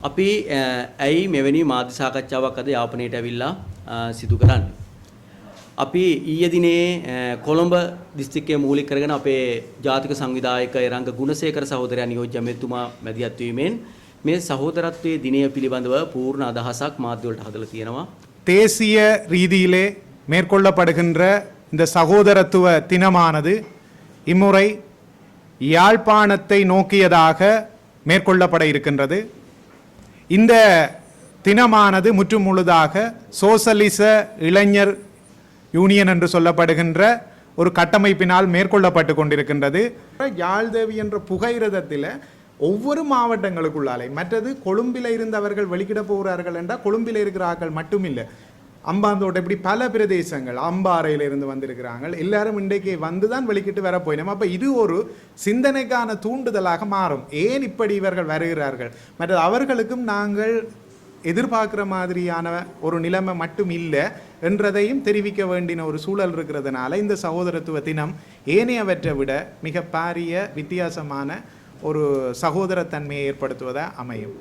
අපි ඇයි මෙවැනි මාධ්‍ය සාකච්ඡාවක් අද යාපනයට ඇවිල්ලා සිදු කරන්නේ. අපි ඊයේ දිනේ කොළඹ දිස්ත්‍රික්කයේ මූලික කරගෙන අපේ ජාතික සංවිධායක එරංග ගුණසේකර සහෝදරයා නියෝජ්‍ය මෙතුමා මැදිහත් වීමෙන් මේ සහෝදරත්වයේ දිනය පිළිබඳව පූර්ණ අදහසක් මාධ්‍ය වලට හදලා තියෙනවා. தேசிய ரீதியிலே மேற்கொள்ளப்படுகின்ற இந்த சகோதரத்துவ தினமானது இம்முறை யாழ்ப்பாணத்தை நோக்கியதாக மேற்கொள்ளப்பட இருக்கின்றது. இந்த தினமானது முற்று முழுதாக சோசலிச இளைஞர் யூனியன் என்று சொல்லப்படுகின்ற ஒரு கட்டமைப்பினால் மேற்கொள்ளப்பட்டு கொண்டிருக்கின்றது. யாழ்தேவி என்ற புகையிரதத்தில் ஒவ்வொரு மாவட்டங்களுக்குள்ளாலே மற்றது கொழும்பில் இருந்தவர்கள் வெளிக்கிட போகிறார்கள் என்றால் கொழும்பில் இருக்கிறார்கள் மட்டுமில்லை, அம்பாந்தோட்டை இப்படி பல பிரதேசங்கள் அம்பாறையிலிருந்து வந்திருக்கிறாங்க. எல்லாரும் இன்றைக்கு வந்து தான் வெளிக்கிட்டு வர போயினோம். அப்போ இது ஒரு சிந்தனைக்கான தூண்டுதலாக மாறும். ஏன் இப்படி இவர்கள் வருகிறார்கள், மற்றது அவர்களுக்கும் நாங்கள் எதிர்பார்க்குற மாதிரியான ஒரு நிலைமை மட்டும் இல்லை என்றதையும் தெரிவிக்க வேண்டின ஒரு சூழல் இருக்கிறதுனால இந்த சகோதரத்துவ தினம் ஏனையவற்றை விட மிக பாரிய வித்தியாசமான ஒரு சகோதரத்தன்மையை ஏற்படுத்துவதாக அமையும்.